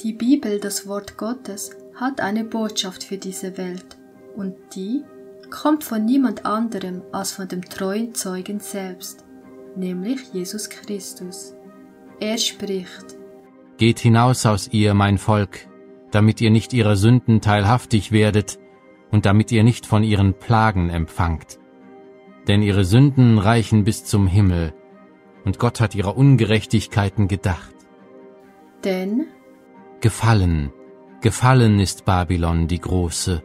Die Bibel, das Wort Gottes, hat eine Botschaft für diese Welt und die kommt von niemand anderem als von dem treuen Zeugen selbst, nämlich Jesus Christus. Er spricht: Geht hinaus aus ihr, mein Volk, damit ihr nicht ihrer Sünden teilhaftig werdet und damit ihr nicht von ihren Plagen empfangt. Denn ihre Sünden reichen bis zum Himmel, und Gott hat ihrer Ungerechtigkeiten gedacht. Denn Gefallen, gefallen ist Babylon die Große,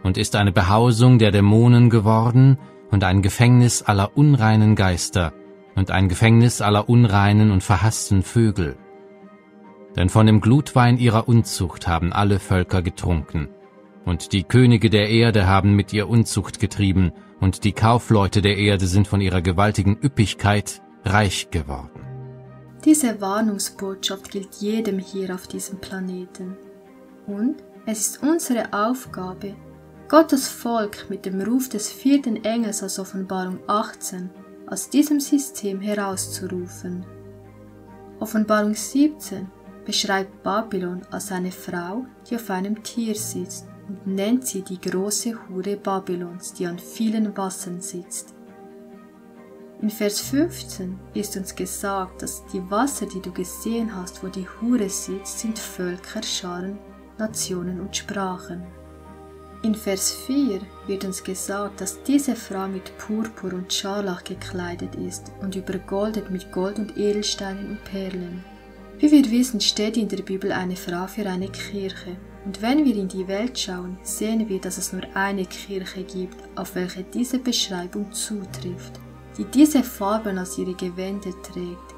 und ist eine Behausung der Dämonen geworden und ein Gefängnis aller unreinen Geister und ein Gefängnis aller unreinen und verhassten Vögel. Denn von dem Glutwein ihrer Unzucht haben alle Völker getrunken, und die Könige der Erde haben mit ihr Unzucht getrieben, und die Kaufleute der Erde sind von ihrer gewaltigen Üppigkeit reich geworden. diese Warnungsbotschaft gilt jedem hier auf diesem Planeten. Und es ist unsere Aufgabe, Gottes Volk mit dem Ruf des 4. Engels aus Offenbarung 18 aus diesem System herauszurufen. Offenbarung 17 beschreibt Babylon als eine Frau, die auf einem Tier sitzt, und nennt sie die große Hure Babylons, die an vielen Wassern sitzt. In Vers 15 ist uns gesagt, dass die Wasser, die du gesehen hast, wo die Hure sitzt, sind Völker, Scharen, Nationen und Sprachen. In Vers 4 wird uns gesagt, dass diese Frau mit Purpur und Scharlach gekleidet ist und übergoldet mit Gold und Edelsteinen und Perlen. Wie wir wissen, steht in der Bibel eine Frau für eine Kirche. Und wenn wir in die Welt schauen, sehen wir, dass es nur eine Kirche gibt, auf welche diese Beschreibung zutrifft, die diese Farben als ihre Gewänder trägt,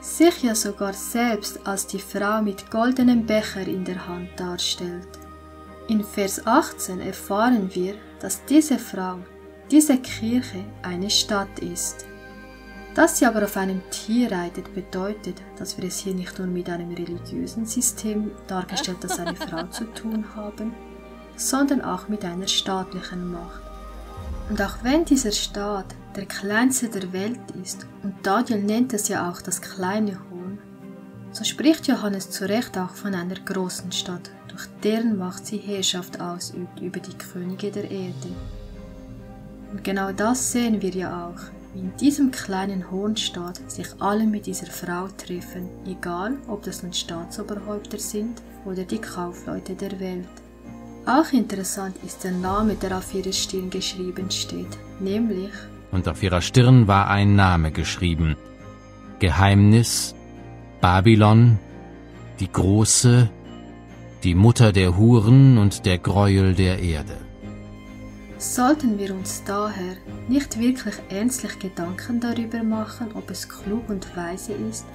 sich ja sogar selbst als die Frau mit goldenem Becher in der Hand darstellt. In Vers 18 erfahren wir, dass diese Frau, diese Kirche, eine Stadt ist. Dass sie aber auf einem Tier reitet, bedeutet, dass wir es hier nicht nur mit einem religiösen System dargestellt als eine Frau zu tun haben, sondern auch mit einer staatlichen Macht. Und auch wenn dieser Staat der kleinste der Welt ist, und Daniel nennt es ja auch das kleine Horn, so spricht Johannes zu Recht auch von einer großen Stadt, durch deren Macht sie Herrschaft ausübt über die Könige der Erde. Und genau das sehen wir ja auch, wie in diesem kleinen Hornstaat sich alle mit dieser Frau treffen, egal ob das nun Staatsoberhäupter sind oder die Kaufleute der Welt. Auch interessant ist der Name, der auf ihrer Stirn geschrieben steht, nämlich: Und auf ihrer Stirn war ein Name geschrieben: Geheimnis, Babylon, die Große, die Mutter der Huren und der Gräuel der Erde. Sollten wir uns daher nicht wirklich ernstlich Gedanken darüber machen, ob es klug und weise ist,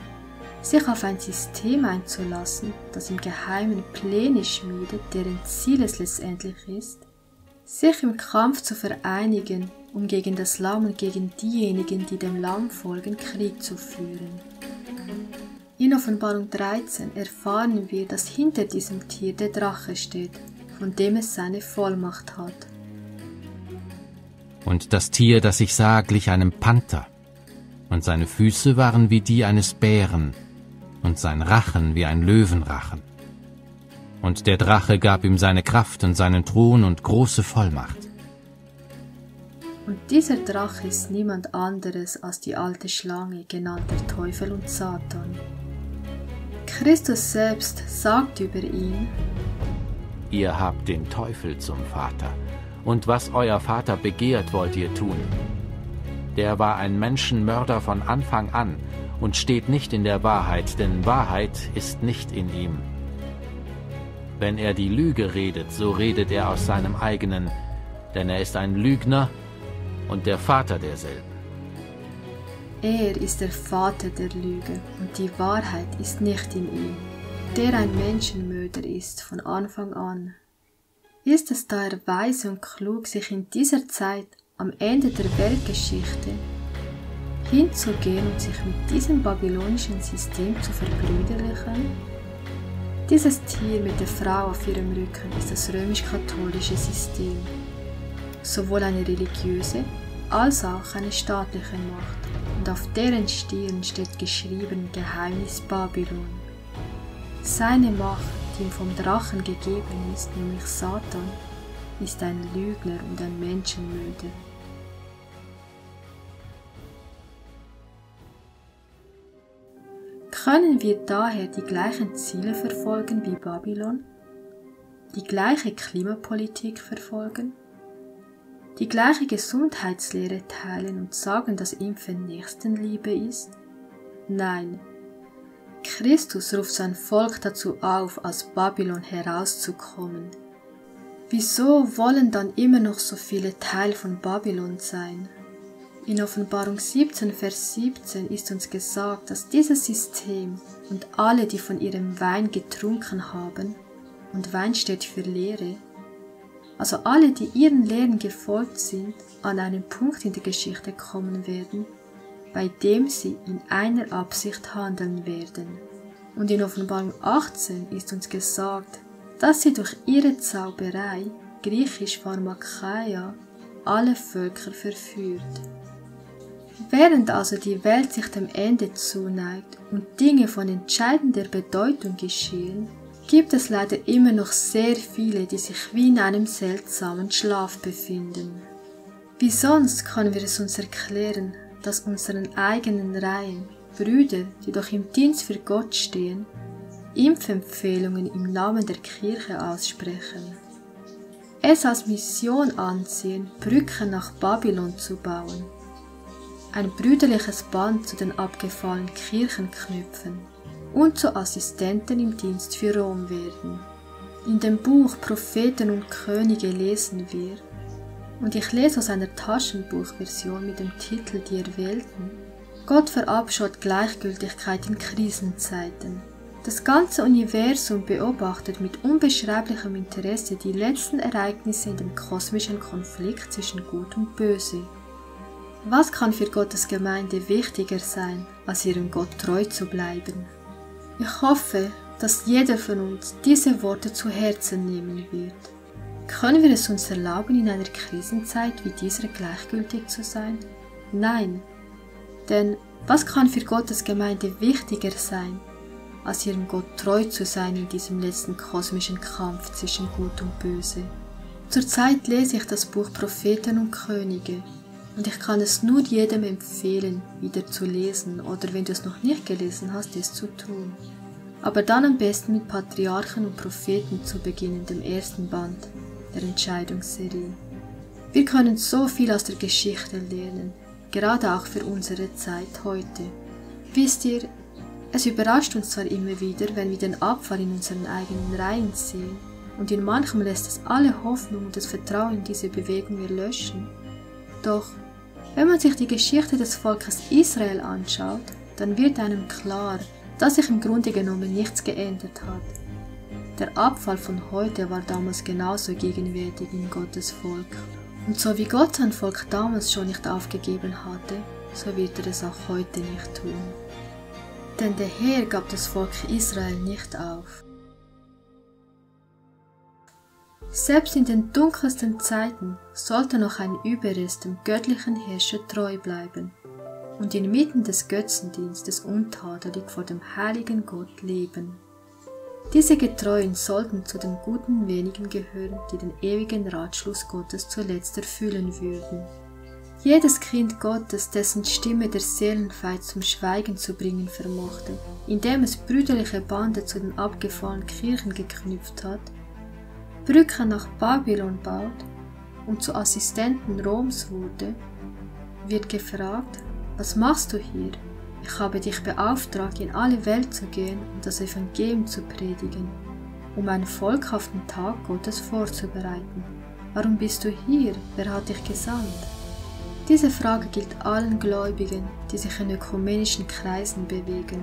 sich auf ein System einzulassen, das im Geheimen Pläne schmiedet, deren Ziel es letztendlich ist, sich im Kampf zu vereinigen, um gegen das Lamm und gegen diejenigen, die dem Lamm folgen, Krieg zu führen. In Offenbarung 13 erfahren wir, dass hinter diesem Tier der Drache steht, von dem es seine Vollmacht hat. Und das Tier, das ich sah, glich einem Panther, und seine Füße waren wie die eines Bären, und sein Rachen wie ein Löwenrachen. Und der Drache gab ihm seine Kraft und seinen Thron und große Vollmacht. Und dieser Drache ist niemand anderes als die alte Schlange, genannt der Teufel und Satan. Christus selbst sagt über ihn: Ihr habt den Teufel zum Vater, und was euer Vater begehrt, wollt ihr tun. Der war ein Menschenmörder von Anfang an und steht nicht in der Wahrheit, denn Wahrheit ist nicht in ihm. Wenn er die Lüge redet, so redet er aus seinem eigenen, denn er ist ein Lügner und der Vater derselben. Er ist der Vater der Lüge und die Wahrheit ist nicht in ihm, der ein Menschenmörder ist von Anfang an. Ist es daher weise und klug, sich in dieser Zeit am Ende der Weltgeschichte hinzugehen und sich mit diesem babylonischen System zu verbrüderlichen? Dieses Tier mit der Frau auf ihrem Rücken ist das römisch-katholische System, sowohl eine religiöse als auch eine staatliche Macht, und auf deren Stirn steht geschrieben Geheimnis Babylon. Seine Macht, die ihm vom Drachen gegeben ist, nämlich Satan, ist ein Lügner und ein Menschenmörder. Können wir daher die gleichen Ziele verfolgen wie Babylon? Die gleiche Klimapolitik verfolgen? Die gleiche Gesundheitslehre teilen und sagen, dass Impfen Nächstenliebe ist? Nein. Christus ruft sein Volk dazu auf, aus Babylon herauszukommen. Wieso wollen dann immer noch so viele Teil von Babylon sein? In Offenbarung 17, Vers 17 ist uns gesagt, dass dieses System und alle, die von ihrem Wein getrunken haben, und Wein steht für Lehre, also alle, die ihren Lehren gefolgt sind, an einen Punkt in der Geschichte kommen werden, bei dem sie in einer Absicht handeln werden. Und in Offenbarung 18 ist uns gesagt, dass sie durch ihre Zauberei, griechisch Pharmakeia, alle Völker verführt. Während also die Welt sich dem Ende zuneigt und Dinge von entscheidender Bedeutung geschehen, gibt es leider immer noch sehr viele, die sich wie in einem seltsamen Schlaf befinden. Wie sonst können wir es uns erklären, dass unseren eigenen Reihen Brüder, die doch im Dienst für Gott stehen, Impfempfehlungen im Namen der Kirche aussprechen, es als Mission ansehen, Brücken nach Babylon zu bauen, ein brüderliches Band zu den abgefallenen Kirchen knüpfen und zu Assistenten im Dienst für Rom werden. In dem Buch Propheten und Könige lesen wir, und ich lese aus einer Taschenbuchversion mit dem Titel Die Erwählten: Gott verabscheut Gleichgültigkeit in Krisenzeiten. Das ganze Universum beobachtet mit unbeschreiblichem Interesse die letzten Ereignisse in dem kosmischen Konflikt zwischen Gut und Böse. Was kann für Gottes Gemeinde wichtiger sein, als ihrem Gott treu zu bleiben? Ich hoffe, dass jeder von uns diese Worte zu Herzen nehmen wird. Können wir es uns erlauben, in einer Krisenzeit wie dieser gleichgültig zu sein? Nein, denn was kann für Gottes Gemeinde wichtiger sein, als ihrem Gott treu zu sein in diesem letzten kosmischen Kampf zwischen Gut und Böse? Zurzeit lese ich das Buch Propheten und Könige und ich kann es nur jedem empfehlen, wieder zu lesen oder wenn du es noch nicht gelesen hast, es zu tun. Aber dann am besten mit Patriarchen und Propheten zu beginnen, dem ersten Band der Entscheidungsserie. Wir können so viel aus der Geschichte lernen, gerade auch für unsere Zeit heute. Wisst ihr, es überrascht uns zwar immer wieder, wenn wir den Abfall in unseren eigenen Reihen sehen, und in manchem lässt es alle Hoffnung und das Vertrauen in diese Bewegung erlöschen. Doch, wenn man sich die Geschichte des Volkes Israel anschaut, dann wird einem klar, dass sich im Grunde genommen nichts geändert hat. Der Abfall von heute war damals genauso gegenwärtig in Gottes Volk. Und so wie Gott sein Volk damals schon nicht aufgegeben hatte, so wird er es auch heute nicht tun. Denn der Herr gab das Volk Israel nicht auf. Selbst in den dunkelsten Zeiten sollte noch ein Überrest dem göttlichen Herrscher treu bleiben und inmitten des Götzendienstes untadelig vor dem heiligen Gott leben. Diese Getreuen sollten zu den guten wenigen gehören, die den ewigen Ratschluss Gottes zuletzt erfüllen würden. Jedes Kind Gottes, dessen Stimme der Seelenfeind zum Schweigen zu bringen vermochte, indem es brüderliche Bande zu den abgefallenen Kirchen geknüpft hat, Brücken nach Babylon baut und zu Assistenten Roms wurde, wird gefragt: Was machst du hier? Ich habe dich beauftragt, in alle Welt zu gehen und das Evangelium zu predigen, um einen Volk auf den Tag Gottes vorzubereiten. Warum bist du hier? Wer hat dich gesandt? Diese Frage gilt allen Gläubigen, die sich in ökumenischen Kreisen bewegen.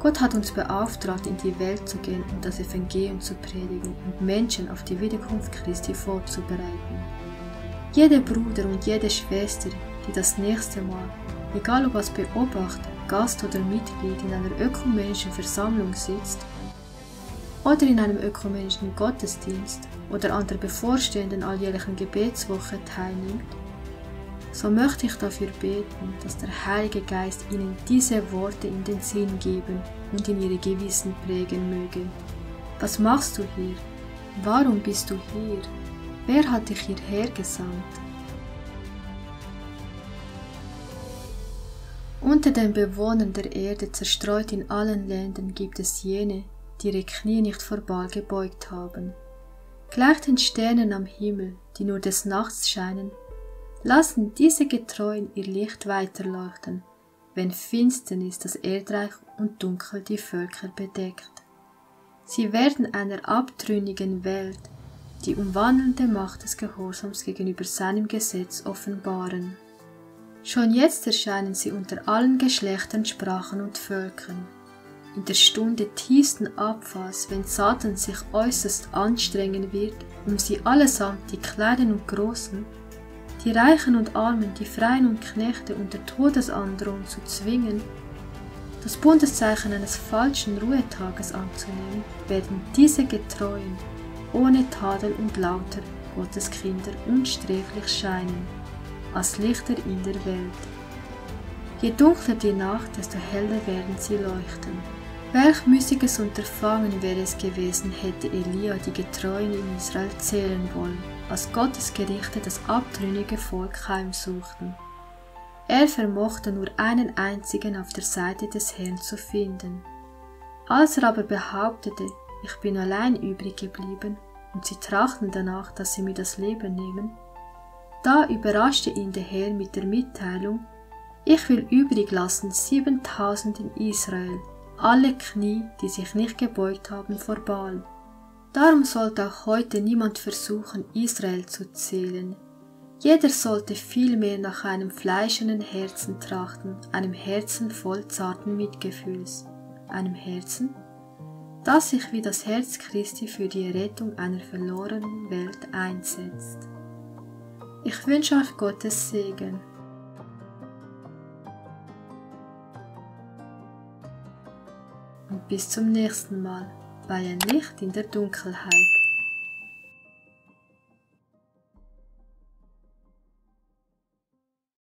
Gott hat uns beauftragt, in die Welt zu gehen und das Evangelium zu predigen und Menschen auf die Wiederkunft Christi vorzubereiten. Jeder Bruder und jede Schwester, die das nächste Mal, egal ob als Beobachter, Gast oder Mitglied in einer ökumenischen Versammlung sitzt oder in einem ökumenischen Gottesdienst oder an der bevorstehenden alljährlichen Gebetswoche teilnimmt, So möchte ich dafür beten, dass der Heilige Geist ihnen diese Worte in den Sinn geben und in ihre Gewissen prägen möge. Was machst du hier? Warum bist du hier? Wer hat dich hierher gesandt? Unter den Bewohnern der Erde, zerstreut in allen Ländern, gibt es jene, die ihre Knie nicht vor Baal gebeugt haben. Gleich den Sternen am Himmel, die nur des Nachts scheinen, lassen diese Getreuen ihr Licht weiterleuchten, wenn Finsternis das Erdreich und Dunkel die Völker bedeckt. Sie werden einer abtrünnigen Welt die umwandelnde Macht des Gehorsams gegenüber seinem Gesetz offenbaren. Schon jetzt erscheinen sie unter allen Geschlechtern, Sprachen und Völkern. In der Stunde tiefsten Abfalls, wenn Satan sich äußerst anstrengen wird, um sie allesamt, die Kleinen und Großen, die Reichen und Armen, die Freien und Knechte unter Todesandrohung zu zwingen, das Bundeszeichen eines falschen Ruhetages anzunehmen, werden diese Getreuen ohne Tadel und lauter Gotteskinder unsträflich scheinen, als Lichter in der Welt. Je dunkler die Nacht, desto heller werden sie leuchten. Welch müßiges Unterfangen wäre es gewesen, hätte Elia die Getreuen in Israel zählen wollen, als Gottes Gerichte das abtrünnige Volk heimsuchten. Er vermochte nur einen einzigen auf der Seite des Herrn zu finden. Als er aber behauptete, ich bin allein übrig geblieben, und sie trachten danach, dass sie mir das Leben nehmen, da überraschte ihn der Herr mit der Mitteilung, ich will übrig lassen 7000 in Israel, alle Knie, die sich nicht gebeugt haben vor Baal. Darum sollte auch heute niemand versuchen, Israel zu zählen. Jeder sollte vielmehr nach einem fleischenden Herzen trachten, einem Herzen voll zarten Mitgefühls, einem Herzen, das sich wie das Herz Christi für die Errettung einer verlorenen Welt einsetzt. Ich wünsche euch Gottes Segen. Und bis zum nächsten Mal bei ein Licht in der Dunkelheit.